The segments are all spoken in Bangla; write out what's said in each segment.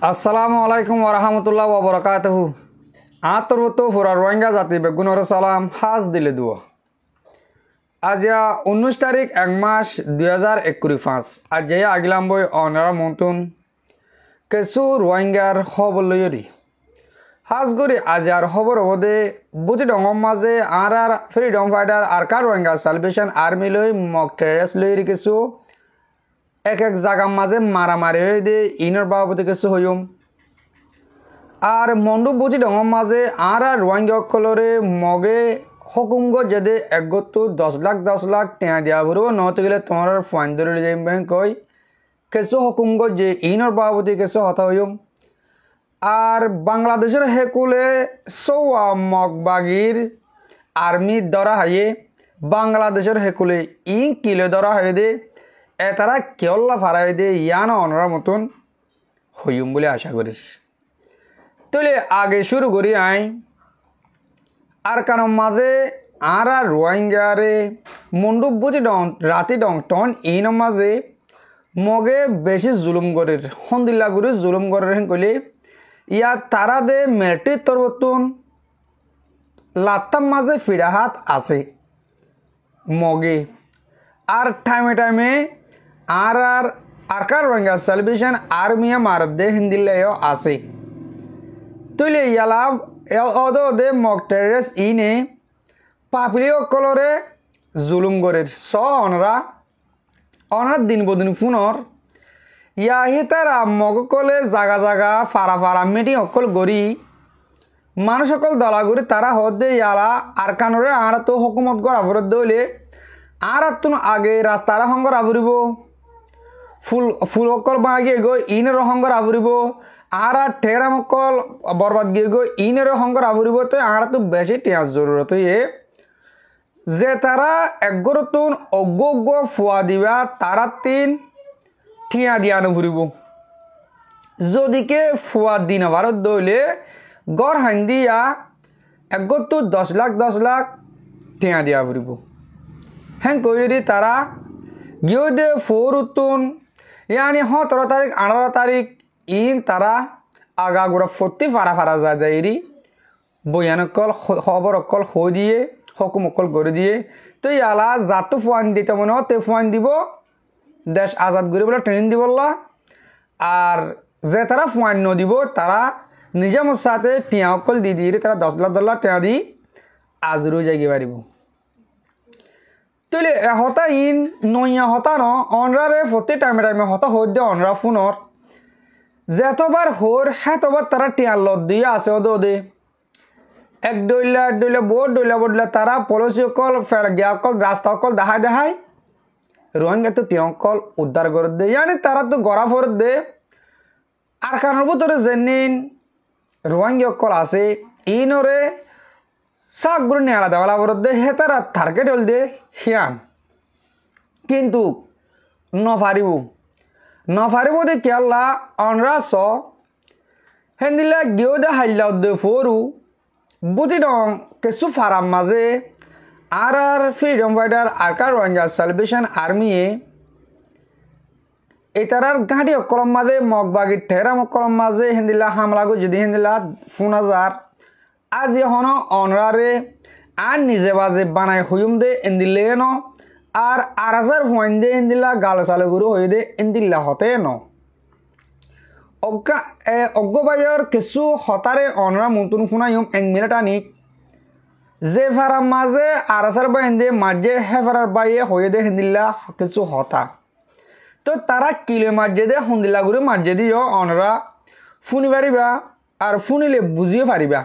আসসালামু আলাইকুম ওরহামতুল্লাহ ওবরাকাতুহু। আতরবতো ফুরা রোহিঙ্গা জাতি বেগুনর সালাম হাজ দিলে দুয়া। আজ 19 তারিখ 1 মাস 2025। আজ আগিলাম বই অনারা মন্তুন কিছু রোহিঙ্গার খবর লইরি হাজ করি আজ আর খবর হদে বুঝি ডঙ্গম মাঝে আর ফ্রিডম ফাইটার আর কার রোহিঙ্গা সালভেশন আর্মি লই মক টেরেস লইরি কিছু এক এক জায়গার মাঝে মারামারি হয়ে দে ইনর বাবদে কিছু হইম আর মন্ডু বুঝি ডঙ্গম মাঝে আর রোহিঙ্গা কলরে মগে হুকুমগ যদি একগত 10 লাখ টেয়া দিয়া ভরব নহতে গেলে তোমার ফাইন ধরে যাই কই কিছু হুকুমগ যে ইনর বাবদে কিছু হতা হইম আর বাংলাদেশের হেকুলে সৌয়া মগবাগির আর্মি ধরা হাইয়ে বাংলাদেশের হেকুলে ইন কিলে ধরা হয়ে দে এতারা কেওল্লা ফারাই দে ইয়ান অনরার মতন হইম বলে আশা করিস। তাহলে আগে শুরু করি আই আর কারণ মাঝে আর রোহিঙ্গারে মন্ডুপ বুঝি ডং রাতি ডং টন ইন মাঝে মগে বেশি জুলুম করের হন্দিল্লা করে জুলুম করের হেন কইলে ইয়া তারা দে মেট্রি তরবতুন লাত্তাম মাঝে ফিরাহাত আছে মগে আর টাইমে টাইমে আর কার রোহিঙ্গা সালভেশন আর্মি মার দে হিন্দিল্লাও আছে। তুইলে ইয়ালা অদো দে মক টেরেস ইনে পাপড়িও কলরে জুলুম গরের স অনরা দিন বদিন ফুনর ইয়া হিতারা মগ কলে জাগা জাগা ফারা ফারা মিটিং অকল গড়ি মানুষ সকল দলা গড়ি তারা হদে ইয়ালা আর কানরে আর তো হুকুমত গড় আবরত দইলে আর তুন আগে রাস্তার হঙ্গর আবরিব ফুল অকল বাগিয়ে গই ইনের হঙ্গর আবরিব আর ঠেরাম অকল বরবাদ গিয়ে গই ইনের হঙ্গর আবরিব তো আর তো বেশি টিয়ার জরুরত এ যে তারা একগরতুন অজ্ঞ ফুয়া দিবা তারা 3 টিয়া দিয়া নুভরিব যদিকে ফুয়া দিন ভারত দইলে গড় হান্দিয়া একগত 10 লাখ টিয়া দিয়া ভরিব হ্যাঁ কইরি তারা গিয়ে দে ফোরুতুন ইয়ানি 17 তারিখ 18 তারিখ ইন তারা আগা গুড়া ফতি ফারা ফারা যাইরি বয়ান অকল খবর অকল হয়ে দিয়ে হুকুম অকল করে দিয়ে তো ইয়ালা যাতো ফুয়ান দিতে মনে তে ফুয়ান দিব দেশ আজাদ করে বলে ট্রেনিং দিবল্লা আর যে তারা ফুয়ান ন দিব তারা নিজামর সাথে টিয়া অকল দি দিয়ে তারা 10 লাখ টিয়া দি আজরু জায়গি পারিব। তাহলে হতা ইন নইয়া হতা ন অনরারে প্রতি টাইমে টাইমে হতা হইদ দে অনরা ফোনর যেতবার হোর হেতবার তারা টিয়ার লত দিয়ে আছে ওদে এক ডইলা বডলা তারা পলিসি অকল ফের গিয়া অকল রাস্তা অকল দেখায় রোহিঙ্গা তো টিয়া অকল উদ্ধার করে দে ইয়ানি তারা তো গড়া ফরত দে আর কারণ ভিতরে জেনিন রোহিঙ্গা অকল আছে ইনরে সাক গুলো নিয়ে আলাদা বলা বরত দে হে তারা টার্গেট হল দে হিয়ান কিন্তু নফারিব দে কেলা অনরা স হেন্দিলা গিয়ে দে হাইলা দে ফোরু বুঝি ডং কিছু ফারাম মাঝে আর ফ্রিডম ফাইটার আর কার রোহিঙ্গা সালভেশন আর্মি এই তারার ঘাঁটি অকলম মাঝে মগবাগি ঠেরা অকলম মাঝে হেন্দিলা হামলাগো যদি হেন্দিলা 4000 আজ এখন অনরারে আর নিজে বাজে বানাই হইম দে এন্দিলে ন আর 8000 হইন দে এন্দিলা গাল চালে গুরু হই দে এন্দিলা হতে ন অজ্ঞবায়র কিছু হতারে অনরা মন্তুন ফুনাইম 1 মিনিট আনিক যে ফারাম মাঝে 8000 বাইন দে মাঝে হেফারার বাইয়ে হয়ে দে হেন্দিলা কিছু হতা তো তারা কিলো মাঝে দে হন্দিলা গুরু মাঝে দিও অনরা ফুনি পারিবা আর ফুনিলে বুঝিয়ে পারিবা।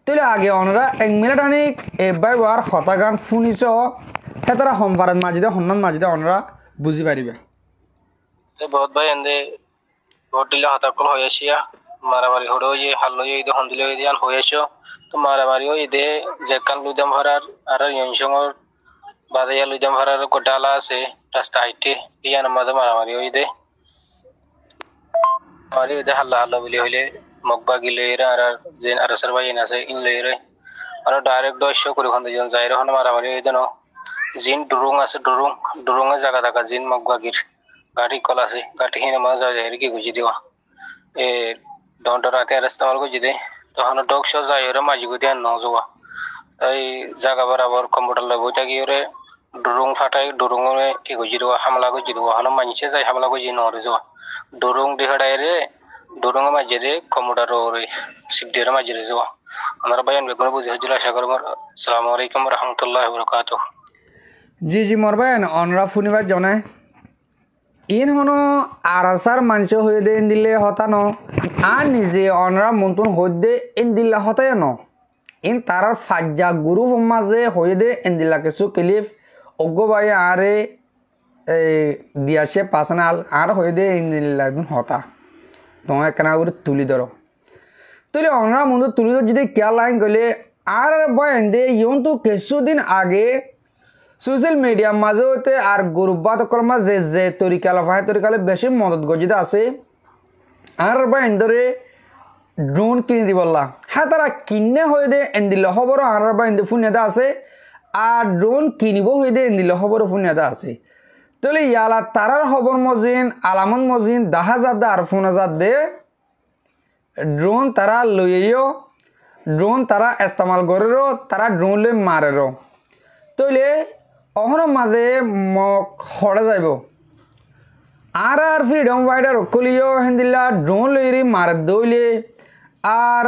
তাহলে আগে অনরা 1 মিনিট আনিক এবার হতাগান ফুনিছ হে তারা হমফারাত মাঝে দে হন্নান মাঝে দে অনরা বুঝি পারিবা। বহুত ভাই এন্দে গটিলা হতাকল হয়ে আসিয়া মারামারি হড়ো ইয়ে হাল্লো ইয়ে হন্দিলে ইয়ান হয়ে আসো তো মারামারি ওই দে যেকান লুজাম ভরার আর ইয়ংসংর বাদে লুজাম ভরার কোটালা আছে রাস্তা হাইটে ইয়ান মাঝে মারামারি ওই দে আর ওই দে হাল্লা বলি হইলে mokbagi leyre ar jen arasar bayin ase in leyre আর ডাইরেক্ট 100 করে ওখান থেকে যাই রহন মারামারি এই দেন জিন ডুরুং আছে ডুরুং এর জায়গা থাকা জিন মগবাগির গাড়ি কল আছে গাড়ি হিনে মজা যায় কি গুজি দিবা এ ডন্ডরাতে আর ইস্তেমাল গুজি দে তখন ডগ শো যায় ওরে মাঝি গুদি আর নজবা তাই জায়গা বরাবর কম্পিউটার লয় বইটা গিয়ে ওরে ডুরুং ফাটাই ডুরুং এ কি গুজি দিবা হামলা গুজি দিবা হন মানছে যায় হামলা গুজি নরে যাওয়া ডুরুং দিহড়াই রে ডুরুং মাঝে রে কম্পিউটার ওরে সিপডির মাঝে রে যাওয়া আমার বায়ান বেগুন বুঝে হজুল আশা করব আসসালামু আলাইকুম ওয়া রাহমাতুল্লাহি ওয়া বারাকাতুহু জি মোর বায়ান অনরা ফুনিবার জনায় ইন হনো আরাসার মাংস হয়ে দে দিলে হতানো আর নিজে অনরা মন্তুন হইদে ইন দিল্লা হতায় ন ইন তারার ফাজ্জা গুরু মাঝে হয়ে দে ইন দিল্লা কিছু ক্লিপ অজ্ঞ বাই আরে দিয়াছে পার্সোনাল আর হয়ে দে ইন দিল্লা হতা তোমার একখানা করে তুলি ধরো তুলে অনরা মন্দ তুলি ধর যদি কেয়া লাইন গেলে আর বয়ান দে ইয়ন তো কিছুদিন আগে সোশ্যাল মিডিয়ার মাঝে আর গ্রুপবাদকর মাঝে যে তরিকালা ভাই তরিকালে বেশি মদত গজিতে আছে আর বা এন্দরে ড্রোন কিনে দি বললা হ্যাঁ তারা কিনে হয়ে দে এন্দিল খবর আর বা এন্দে ফোনেদা আছে আর ড্রোন কিনিব হয়ে দে এন্দিল খবর ফোনেদা আছে তাহলে ইয়ালা তারার খবর মজিন আলামত মজিন 10,000 আর 15,000 দে ড্রোন তারা লইও ড্রোন তারা ইস্তেমাল করেরো তারা ড্রোন লই মারেরো তাহলে অহর মাঝে মক হড়ে যাইব আর ফ্রিডম ফাইটার কলিও হেন্দিল্লা ড্রোন লইরি মার দইলে আর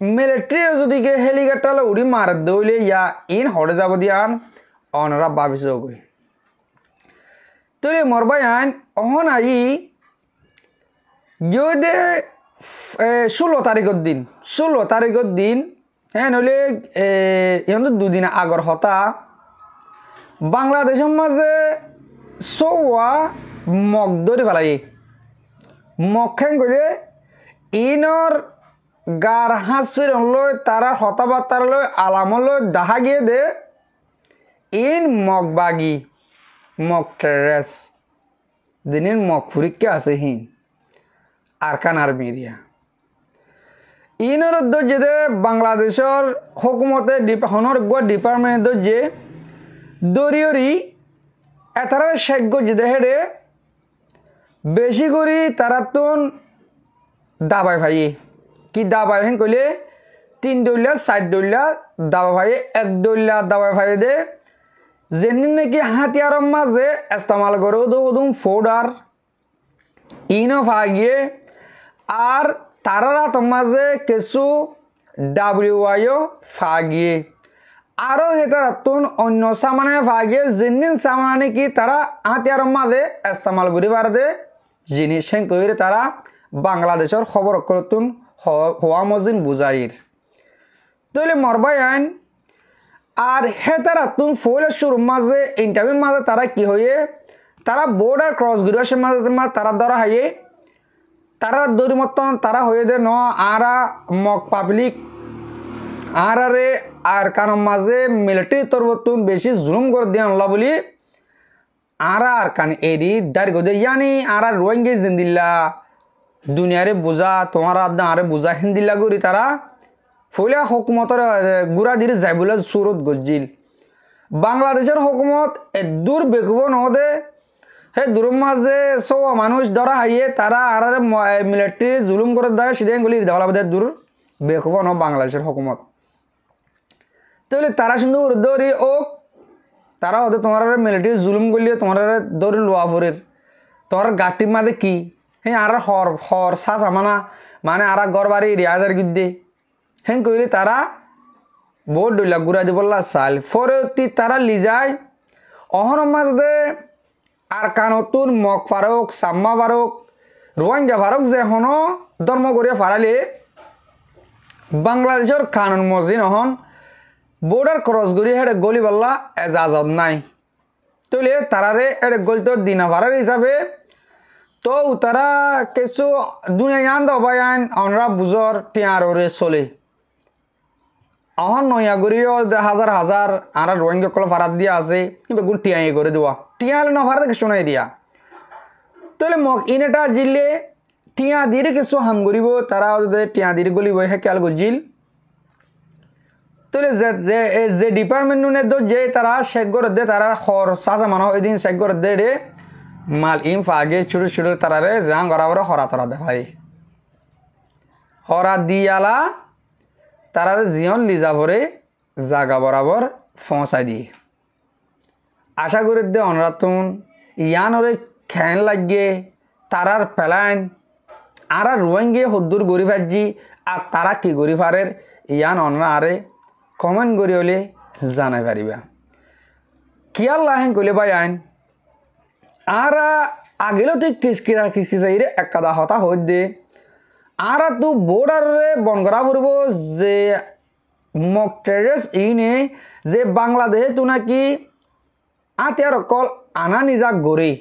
মিলিটারি যদি হেলিকপ্টার উড়ি মার দইলে ইয়া ইন হড়ে যাব দিয়ান অনরা ভাবিস গই তলে মরবাই আইন অহন আই যদি 16 তারিখের দিন হ্যাঁ নইলে এখন তো 2 দিন আগর হতা বাংলাদেশের মাঝে সৌয়া মগ ধরে ফেলাই মগ খেন করে ইনর গার হাঁসির লই তারা হতাবার্তার লই আলাম লই দেখা গিয়ে দে ইন মগ বাগি মগ টেরেস দিনের মগ ফুরিকে আছে হিন আরকান আর্মি এরিয়া ইনর দর্জে দে বাংলাদেশের হুকুমতে হনর ডিপার্টমেন্ট দর্জে দরিয়রি এতারা শেখ গজিদে হেডে বেশি করি তারা তুন দাবাই ভাই কি দাবাই হেন কইলে 3 ডলিয়া 4 ডলিয়া দাবা ভাই 1 ডলিয়া দাবাই ভাই দে যেন নাকি হাতিয়ার মাঝে ইস্তেমাল করে দুম ফোডার ইনো ভাগিয়ে আর তারারা মাঝে কিছু ডাব্লিউআইও ফাগিয়ে আরো হেতারাতুন অন্য সামানে ভাগে জিনিস সামানে কি তারা হাতিয়ার মাঝে ইস্তেমাল করি পারে জিনিস কইরে তারা বাংলাদেশের খবর করতুন হওয়া মজিন বুঝাইর তাহলে মরবাই আইন আর হেতারাতুন ফইল শুরু মাঝে ইন্টারভিউ মাঝে তারা কি হয়ে তারা বর্ডার ক্রস করিবার মাঝে তারা ধরা হাইয়ে তারা দৌড়ি মতন তারা হয়ে দে ন আরা মক পাবলিক আরে আর কারণ মাঝে মিলিটারি তরবতুন বেশি জুলুম করে দিয়ে আনলা বলি আর কান এরি দাঁড় গদে ইয়ানি আর রোহিঙ্গা জিন্দিল্লা দুনিয়ারে বুঝা তোমার আদা আরে বুঝা হিন্দিল্লা করি তারা ফলে হুকুমতর গুড়া দিরে যাই বলে সুরত গজিল বাংলাদেশের হুকুমত দূর বেকুব নহদে হে দূর মাঝে সব মানুষ ধরা হাইয়ে তারা আর মিলিটারি জুলুম করে দেয় সেদিন গলি দেওয়ালা দূর বেকুব ন বাংলাদেশের হুকুমত তাহলে তারা শুধু দৌড়ি ও তারা হতে তোমার মিলিটারি জুলুম করলে তোমার দৌড়ি লোয়া ভরের তোমার গাটির মাঝে কি হ্যাঁ আর হর শ্বাস আমানা মানে আর ঘর বাড়ি রিয়াজের গিদ্দে হ্যাঁ কইলে তারা বহুত ডইলা ঘুরা দি বললা চাল ফরতি তারা লিজায় অহর মাঝে আর কানতুন মগ ফারুক সাম্মা ফারুক রোহিঙ্গা ফারুক যে হন ধর্ম করিয়া ফারালে বাংলাদেশের কানুন মসজিদ হন বর্ডার ক্রস করি হেডে গলি বললা এজাজত নাই তাহলে তারারে এডে গলি তো দিনা ভাড়ার হিসাবে তো তারা কিছু দুনিয়া দবাই আইন আমরা বুঝর টিয়ার ওরে চলে অহন নয়া করিও হাজার হাজার আর রোহিঙ্গা কল ভাড়াত দিয়া আছে কিংবা গুল টিয়াই করে দেওয়া টিয়ালে না ভাড়াতে কিছু নাই দিয়া তাহলে মক ইনেটা জিলে টিয়া দিয়ে কিছু হাম করিব তারা টিয়া দিয়ে গলিব হে খেয়াল গজিল তাহলে যে ডিপার্টমেন্ট নুনে যে তারা শেখ করে দে তারা খর সাজা মানো ওই দিন শেখ করে দে রে মাল ইম ফাগে ছোট ছোট তারারে জাং গড়াবর হরা তরা দেখাই হরা দিয়ালা তারারে জিয়ন লিজা ভরে জাগা বরাবর ফসাই দিয়ে আশা করি দে অনরাতুন ইয়ান ওরে খ্যান লাগিয়ে তারার পেলাইন আর রোয়েঙ্গে হদ্দুর গরি ফাজি আর তারা কি গরি ফারের ইয়ান অনরা আরে কমেন্ট করি হলে জানাই পারিবা কিয়াল লাহেন কইলে ভাই আইন আর আগেও তুই কিসকিসাইরে একাদা হতা হই দে আর তু বোর্ডারে বন করা পড়ব যে মক টেরেস ইনে যে বাংলাদেশে তু নাকি আতিয়ার অকল আনা নিজা গড়ে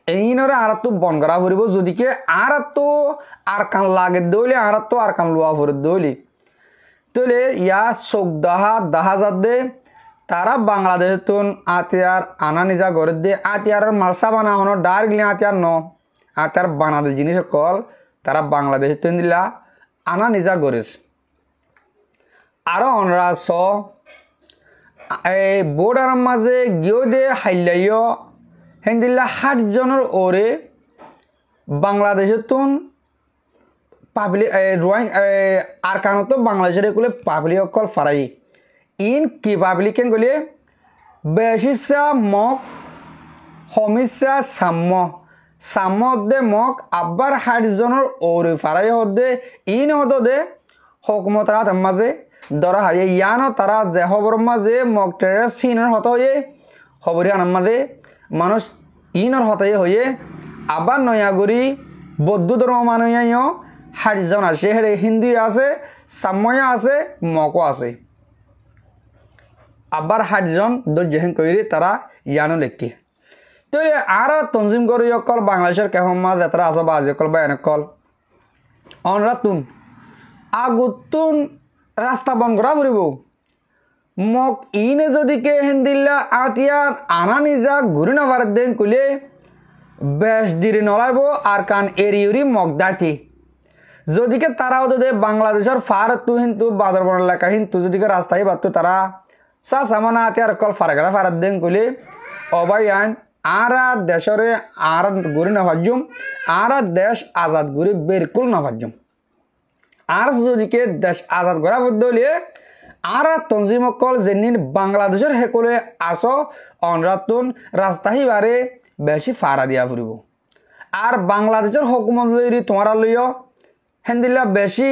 এইনরে আর তো বন করা পড়ব যদিকে আর তো আর কান লাগে দইলে আর তো আর কান লোয়া পড়ে দইলে তাহলে ইয়া চোখ দাহা যাত দে তারা বাংলাদেশ তুন আতিয়ার আনা নিজা গড়ে দে আতিয়ার মালসা বানা হনো ডাইরেক্টলি আতিয়ার ন আতিয়ার বানাদের জিনিস কল তারা বাংলাদেশ তুন দিলা আনা নিজা গড়ের আরো অনরা স বোর্ডার মাঝে গিয়েও দে হাইলাইও হেন দিলা 60 জনের ওরে বাংলাদেশের তুন পাবলিক রোয়িং আর কারণ তো বাংলাদেশের এগুলো পাবলিক অকল ফারাই ইন কি পাবলিকেন গলে বেশিসা মক হমিসা সাম্য দে মক আব্বার 60 জনের ওরে ফারাই হদে ইন হদে হকুমতরা মাঝে দরা হারিয়ে ইয়ানো তারা যে খবর মাঝে মক টেরে সিনের হত হয়ে খবরি আনার মাঝে মানুষ ইনর হতে হয়ে আবার নয়াগরি বৌদ্ধ ধর্ম মানুষ 60 জন আছে হেরে হিন্দু আছে সাম্যয়া আছে মকও আছে আবার 60 জন দর্জেন কইরে তারা ইয়ানো লেখি তো আর তনজিম করি অকল বাংলাদেশের কেহমা যাত্রা আছে বা অকল বা এনেকল অনরাতুন আগুতুন রাস্তা বন করা পড়ব মক ইনে যদি কে হেন্দিল্লা আতিয়ার আনা নিজা ঘুরি না ভারত দেন কইলে বেশ দিরে নলাইব আর কান এরিউরি মক দাঠি যদিকে তারাও দে বাংলাদেশের ফার তু হিন্তু বাদরবন এলাকা হিন্তু যদিকে রাস্তায় বাতো তারা সা সামানা আতিয়ার কল ফারাগড়া ফারাত দেন কইলে অবাই আইন আরা দেশরে আর ঘুরি না ভাজুম আর দেশ আজাদ ঘুরি বেরকুল না ভাজুম আর যদিকে দেশ আজাদ করা বদলে আর তঞ্জিম অকল যেদিন বাংলাদেশের হেকলে আস অনরাতুন রাস্তাহি বারে বেশি ফারা দিয়া ফুরিব আর বাংলাদেশের হকুমত যদি তোমারা লইও হেন্দিল্লা বেশি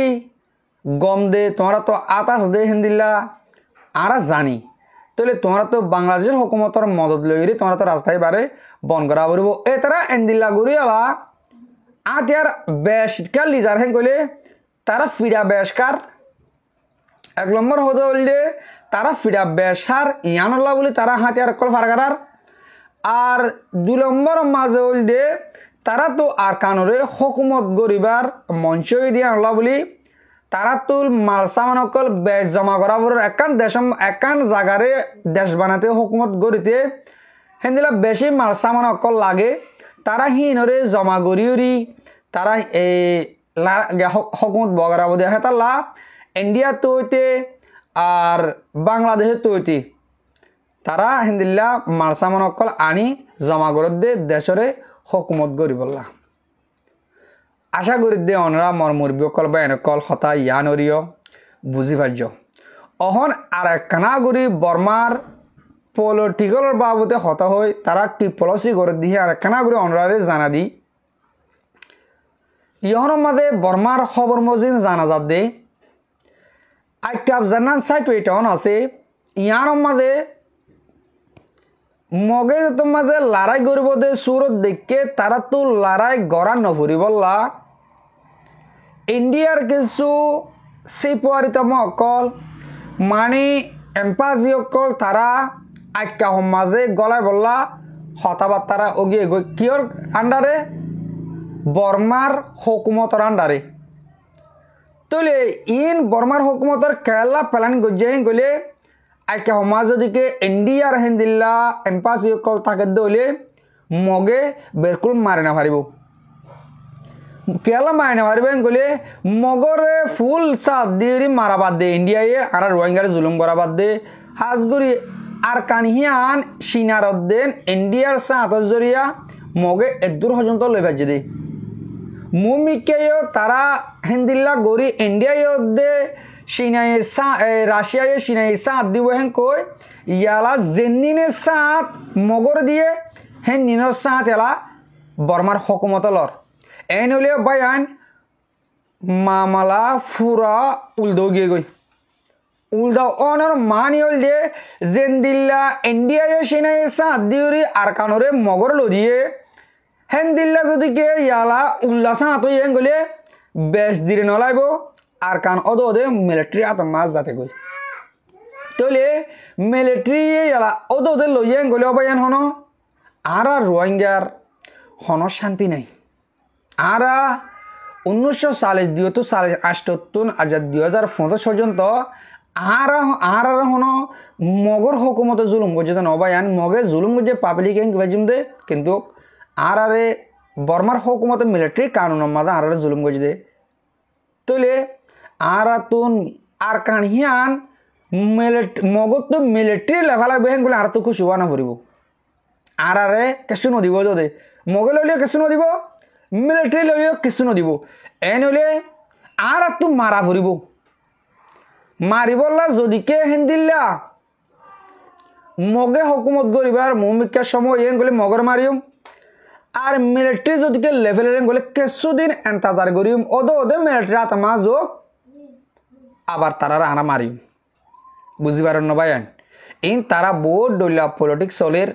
গম দে তোমরা তো আতাস দে হেন্দিল্লা আর জানি তাহলে তোমরা তো বাংলাদেশের হকুমতর মদত লইরি তোমরা তো রাস্তায় বারে বন করা পড়ব এ তারা এন্দিল্লা গুড়িয়ালা আতিয়ার বেশকার লিজার হেন কইলে তারা ফিরা বেশকার 1 নম্বর হতে হইলে তারা ফিরা বেশার ইয়ানুল্লাহ বলে তারা হাতিয়ার কল ফারগার আর 2 নম্বর মাঝে হইলে তারা তো আর কানরে হকুমত গরিবার মঞ্চ দিয়ে আনলা বলি তারা তো মালসামান অকল বেশ জমা করা বড় একান জাগারে দেশ বানাতে হকুমত গড়িতে হেন্দিলা বেশি মালসামান অকল লাগে তারা হিনরে জমা গড়িউরি তারা এই হকুমত বগরা বোধ হেতাল্লা ইন্ডিয়া তো হইতে আর বাংলাদেশে তো হইতে তারা হিন্দিল্লা মালসামান অকল আনি জমা করে দে দেশরে হকুমত গড়ি বললা আশা করি দে অনরা মর মুরবি অকল বা এনেকল হতা ইয়ানরিয় বুঝি পার্য অহন আর একখানা গড়ি বর্মার পলিটিক্যাল বাবদে হতা হয় তারা কি পলিসি করে দিয়ে আর একখানা গড়ি অনরারে জানা দি ইহনের মাঝে বর্মার খবর মজিন জানা যাত দে একটা জানান সাইট ওইটাও আছে ইয়ানোর মাঝে মগে মাঝে লড়াই করব দে সুরত দেখে তারা তো লড়াই গড়া নভরি বললা ইন্ডিয়ার কিছু সিপারিতম অকল মানে এম্পাজি অকল তারা আইকা মাঝে গলায় বললা হতাবার্তারা ওগিয়ে গই কিয়র আন্ডারে বর্মার হুকুমতর আন্ডারে তলে ইন বর্মার হুকুমতর কেলা প্ল্যান গজ্জাই গলে আইকা সমাজ যদিকে ইন্ডিয়ার হেন্দিল্লা এম্পাসি অকল থাকে দলে মগে বেরকুল মারে না পারিব কেলা মাইনে মারিবেন গলে মগরে ফুল সাত দিয়ে মারাবাদ দে ইন্ডিয়ায় আর রোহিঙ্গার জুলুম করাবাদ দে হাজগুড়ি আর কানহিয়ান সিনারত দেন ইন্ডিয়ার সাঁতর জরিয়া মগে এদূর পর্যন্ত লই বাজে দে মুমিকেও তারা হিন্দিল্লা গড়ি ইন্ডিয়ায় দে সিনাই রাশিয়ায় সিনাই সাঁত দিব হেন কই ইয়ালা জেনিনে সাঁত মগর দিয়ে হেন নিনের সাঁত এলা বর্মার হকুমত লর এন হলে বায়ান মামালা ফুরা উলদাও গিয়ে গই উলদাও অনর মানি হল যে জেন্দিল্লা ইন্ডিয়ায় সিনাই সাঁত দিউরি আর কানরে মগর লরিয়ে হেন দিল্লা যদি কে ইয়ালা উল্লা সাঁত হইয়েন গলে বেশ দিরে নলাইব আর কান অদ ওদে মিলিটারি আত মাছ যাতে গই তাহলে মিলিটারি ইয়ালা অদ ওদের লইয়েন গলে অবায়ান হন আর রোহিঙ্গার হন শান্তি নাই আর 1948 আজ 2050 পর্যন্ত আর হন মগর হকুমতে জুলুম করছে নবায়ান মগে জুলুম করছে পাবলিক দে কিন্তু আর বর্মার হকুমতে মিলিটারি কানুন মাদা আর জুলুম করছে দে তলে আর তুন আর কাহিয়ান মগত তো মিলিটারি লেভেল বেহেন গলে আর তো খুশি হওয়া না ভরিব আর কেঁচু নদিব যদি মগে লইলেও কেঁচু নদিব মিলিটারি লইলেও কেঁচু নদিব এন হলে আর তো মারা ভরিব মারিবল্লা যদিকে হিন্দিল্লা মগে হকুমত গরিবার মুমিকার সময় এন গলে মগর মারিম আর মিলিটারি যদিকে লেভেল গলে কেঁচু দিন এন্তাজার করিম ওদে মিলিটারি আত্মা যোগ আবার তারা আনা মারিম বুঝিবার নবায়ান ইন তারা বহুত ডইলা পলিটিক্স চলের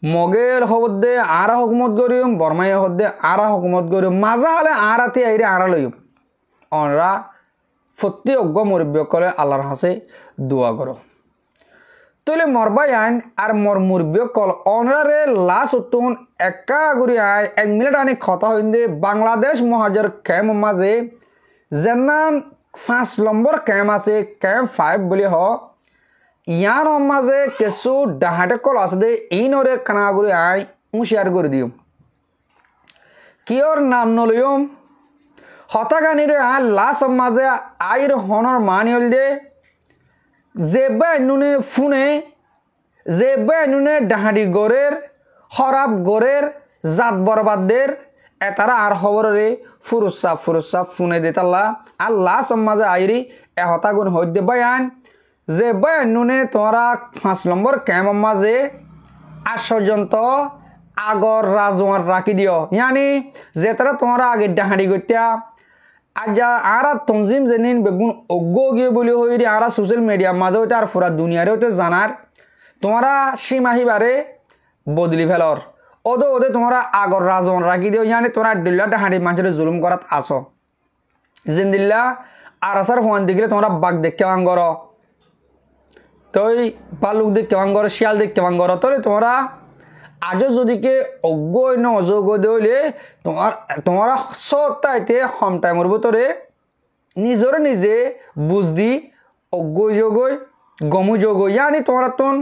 মগের হবদে আর হকুমত করিম বর্মাই হদে আর হকুমত করিম মাজা হলে আর আতি আইরে আর লইম অনরা ফতি অজ্ঞ মুরব্বীকলে আল্লাহর হাসে দোয়া করো তলে মরবায়ান আর মর মুরব্বীকল অনরারে লাশ উত্তুন একা গুরি আয় 1 মিনিট আনি খতা হইন্দে বাংলাদেশ মহাজর ক্যাম্প মাঝে যেনান 5 নম্বর ক্যাম্প আছে ক্যাম্প 5 বলি হ ইয়ার মাঝে কিছু ডাহাটে কল আছে দে ইনরে কানাগুড়ি আই শেয়ার করে দিও কিয়র নাম নলিয়ম হতাগানিরে আই লাশ মাঝে আইর হনর মানি হল দে যেবে নুনে ফুনে যেবে নুনে ডাহাডি গড়ের হরাব গড়ের জাত বরবাদের এতারা আর খবরে ফুরুসা ফুনে দে তাল্লা আর লাশ মাঝে আইরি এ হতাগুন হইতে বায়ান যে নুনে তোমরা 5 নম্বর ক্যাম্প মাঝে আশ্চর্যন্ত আগর রাজওয়ার রাখি দিও ইয়ানি যে তারা তোমরা আগে ডাহাড়ি গত্যা আজ আর তঞ্জিম জেনিন বেগুন অজ্ঞ গিয়ে বলি হইরি আর সোশ্যাল মিডিয়া মাঝে হইতে আর পুরা দুনিয়ারে হইতে জানার তোমরা সীমাহিবারে বদলি ফেলর ওদে তোমরা আগর রাজওয়ার রাখি দিও ইয়ানি তোমরা ডিল্লা ডাহাড়ি মানুষের জুলুম করাত আসো জিন্দিল্লা আর আসার হওয়ান দিকে তোমরা বাঘ দেখে আঙ্গর তই বালুক দেখতে ভাঙ্গর শিয়াল দেখতে ভাঙ্গর তলে তোমরা আজও যদিকে অজ্ঞ ন অযোগ্য দইলে তোমরা সত্তাইতে হম টাইমের ভিতরে নিজরে নিজে বুঝদি অজ্ঞ যোগই গমু যোগ ইয়ানি তোমরা তোন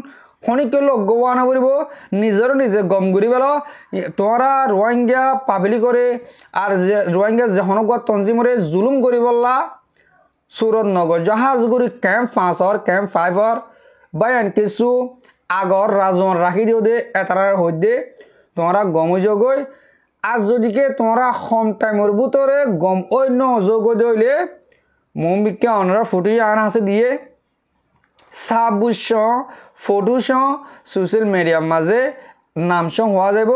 খনিকে অজ্ঞ না করিব নিজরে নিজে গম করি পেল তোমরা রোহিঙ্গা পাবলি করে আর রোহিঙ্গা যখন তঞ্জিমরে জুলুম করি বললা সুরত নগর জাহাজগুড়ি ক্যাম্প 5 ক্যাম্প 5 বায়ান কিছু আগর রাজন রাখি দিও দে এতার হইতে তোমরা গম যোগই আর যদিকে তোমরা কম টাইমের ভিতরে গম অন্য যোগ দইলে মুম্বিকে অনরা ফুটিয়ে আন আছে দিয়ে সাবুস ফটোস সোশ্যাল মিডিয়ার মাঝে নামসং হওয়া যাব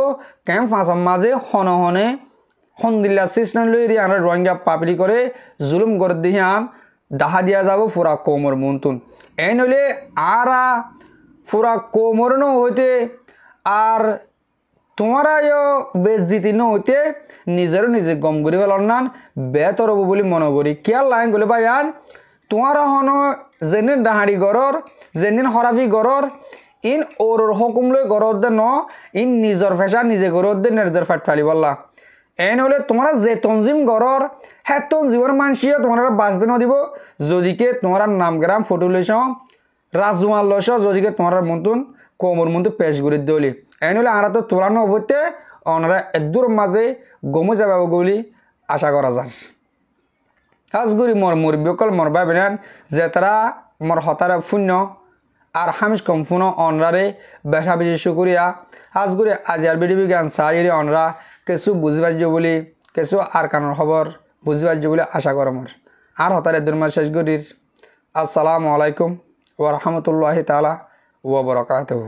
ক্যাম্প 5 মাঝে হনে হন্দিল্লা সিস্টেম লইরি আমরা রোহিঙ্গা পাবলি করে জুলুম করে দিয়ে আন দাহা দিয়া যাব পুরা কোমর মন্তুন এই নইলে আর পুরা কোমর ন হইতে আর তোমরা বেজিতি ন হইতে নিজের নিজে গম করি পেলার নান বেতর হব বলে মনে করি কেয়ার লাইন গলে ভাইয়ান তোমরা হন যেদিন ডাহাড়ি গড়র যেদিন হরাবি গড়র ইন ওর হুকুম লই গড়র দে ন ইন নিজের ফেসা নিজে গড়র দে নিজের ফেট ফালি বললা এন হলে তোমরা যে তঞ্জিম গড়র হ্যাঁ তঞ্জিমের মানসিও তোমরা বাঁচতে ন দিব যদিকে তোমরা নামগ্রাম ফটো লইস রাজওয়াল লইস যদিকে তোমরা মন্তন কোমর মন্তু পেশ করে দিলি এন হলে আর তো তোলানো হইতে ওনারা এদুর মাঝে গমে যাবে বলি আশা করা যায় খাস করি মোর মুরব্বীসকল মোর ভাবিনেন যে তারা মোর হতারে শূন্য আর হামিশ কম ফুনো অনরারে বেশা বেশি শুকুরিয়া হাজ করি আজিয়ার বিডিবি গান সাইরি অনরা কিছু বুঝি পারছ বলি কিছু আর কানোর খবর বুঝি পারছ বলে আশা করা মোর আর হতারে দুর্মা শেষ করির আসসালামু আলাইকুম ওয়া রাহমাতুল্লাহি তাআলা ওয়া বারাকাতুহু।